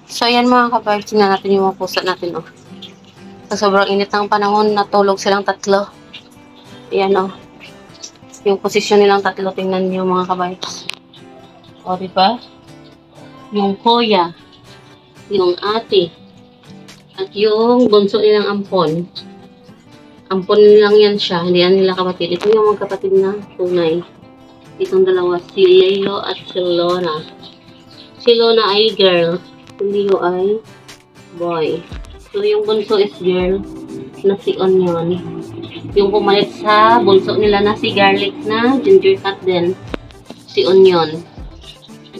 So, ayan mga kabarb, tingnan natin yung mga pusa natin, oh. Sa sobrang init ng panahon, natulog silang tatlo. Ayan, oh. Yung posisyon nilang tatlo, tingnan niyo mga kabarbs. O, diba? Yung kuya, yung ate, at yung bunso nilang ampon. Ampon lang yan siya, hindi yan nila kapatid. Ito yung magkapatid na tunay. Itong dalawa, si Leo at si Lona. Si Lona ay girl, si Leo ay boy. So, yung bunso is girl na si Onion. Yung pumalit sa bunso nila na si Garlic na ginger cat din, si Onion.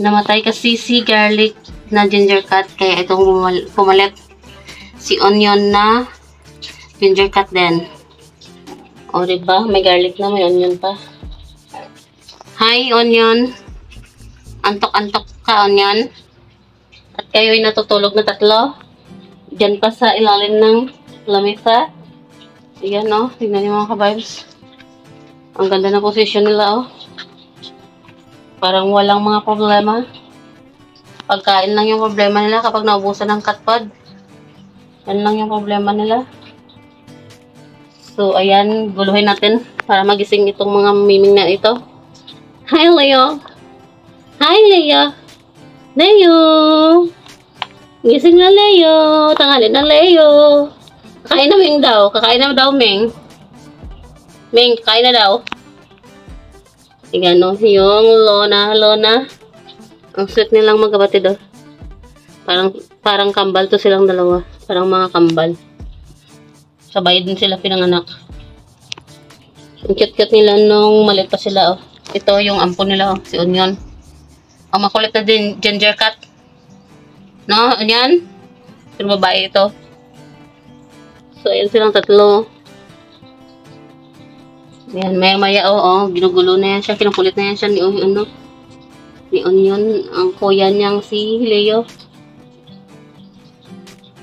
Namatay kasi si Garlic na ginger cat, kaya itong pumalit si Onion na ginger cat din. O, diba? May garlic na, may onion pa. Hi, Onion. Antok-antok ka, Onion. At kayo'y natutulog na tatlo. Diyan pa sa ilalim ng lamesa. Ayan, oh. Tingnan niyo mga kabibes. Ang ganda na posisyon nila, oh. Parang walang mga problema. Pagkain lang yung problema nila kapag naubusan ng cat food. Yan lang yung problema nila. So, ayan. Guluhin natin para magising itong mga miming na ito. Hi, Leo. Hi, Leo. Leo. Gising na, Leo. Tanghali na, Leo. Kakain na, Ming daw. Kakain na daw, Ming. Ming, kakain na daw. Tingnan, no? Yung Lona. Ang sweet nilang magkapatid, oh. Parang kambal to silang dalawa. Parang mga kambal. Sabay din sila pinanganak. Ang cute-cute nila nung maliit pa sila, oh. Ito yung ampon nila, oh. Si Onion. Ang makulit na din, ginger cat. No, Onion? Yung babae ito. So, ayan silang tatlo. Ayan, maya-maya, oh, ginugulo na yan siya. Kinukulit na yan siya ni Onion. Ang kuya niyang si Leo.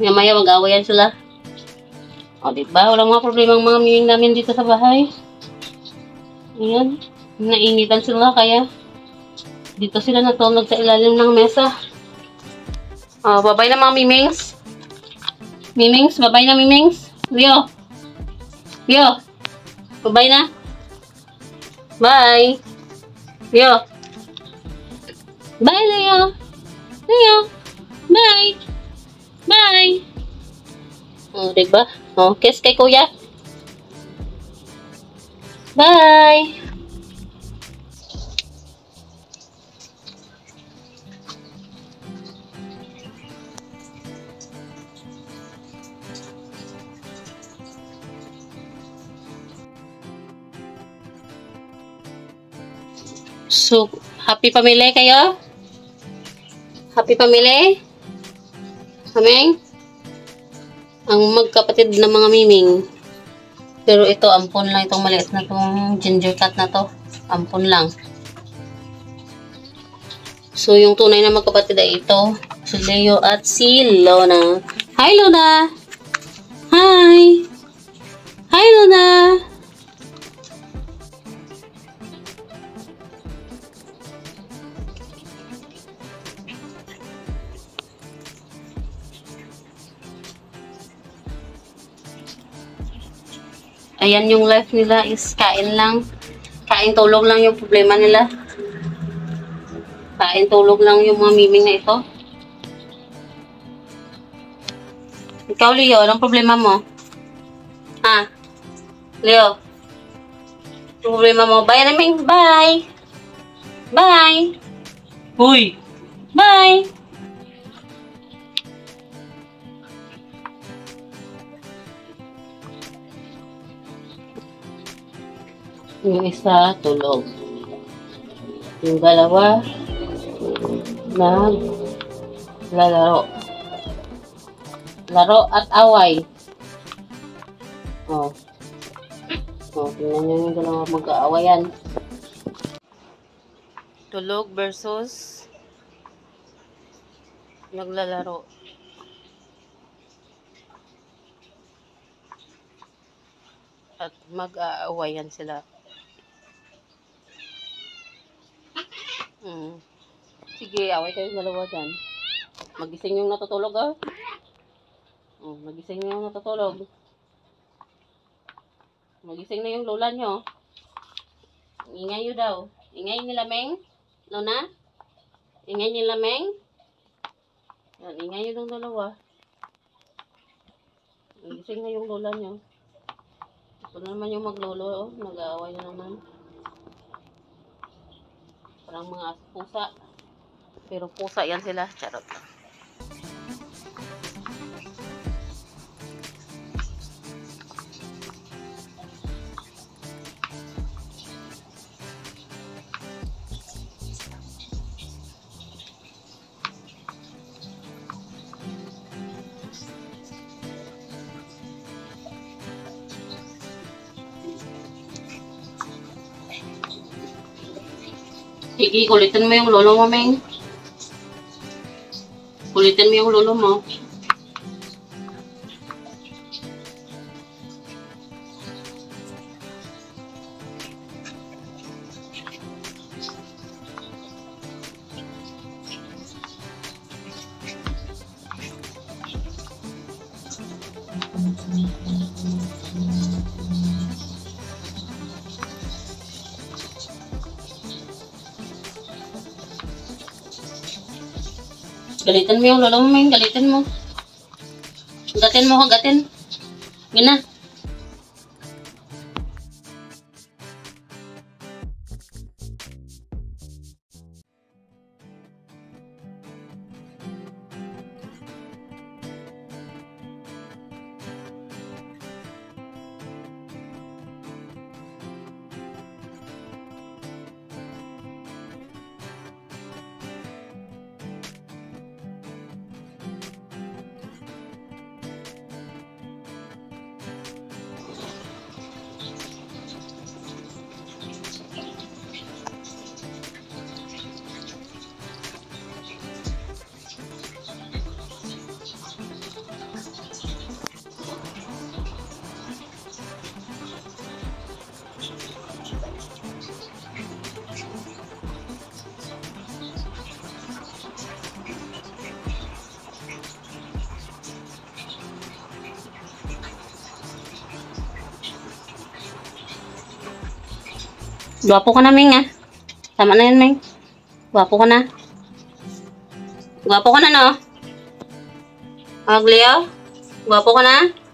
Maya-maya, mag-awayan sila. O, diba? Walang mga problema ang mga miming namin dito sa bahay. Ayan. Nainitan sila, kaya dito sila natulog sa ilalim ng mesa. O, babay na mga mimings. Mimings, babay na mimings. Leo. Babay na. Bye. Leo. Bye, Leo. Bye. Bye. O, diba? O, kiss kay kuya. Bye. So, happy pamili kayo? Happy pamili? Kaming? Ang magkapatid na mga miming. Pero ito, ampon lang itong maliit na itong ginger cat na to. Ampon lang. So, yung tunay na magkapatid ay ito. Si Leo at si Lona. Hi, Lona! Hi! Hi, Lona! Ayan, yung life nila is kain lang. Kain, tulog lang yung problema nila. Kain, tulog lang yung mga miming na ito. Ikaw, Leo, anong problema mo? Ha? Leo? Anong problema mo? Bye, Naming. Bye! Bye! Uy! Bye! Yung isa, tulog. Yung dalawa, naglalaro. Laro at away. Oh. Oh, tingnan nyo yung dalawa mag-aawayan. Tulog versus naglalaro. At mag-aawayan sila. Sige, away kayo dalawa dyan. Magising yung natutulog, oh. Oh, magising na yung natutulog. Magising na yung lola nyo. Ingay nyo daw. Ingay nila, Meng? Lona? Ingay nila, Meng? Yan, ingay nyo ng dalawa. Magising na yung lola nyo. Ito na naman yung maglolo, oh. Nag-aaway na naman. Parang mga pusa. Pero pusa yan sila. Charot. Sige, kulitin mo yung lolo mo, Meng. Kulitin mo yung lolo mo. Galitin mo yung lolo mo, Meng. Galitin mo. Hagatin mo, hagatin. Gina. Gwapo ka na, Meng, ah. Tama na yun, Meng. Gwapo ka na. Gwapo ka na, no? Aglio? Gwapo ka na?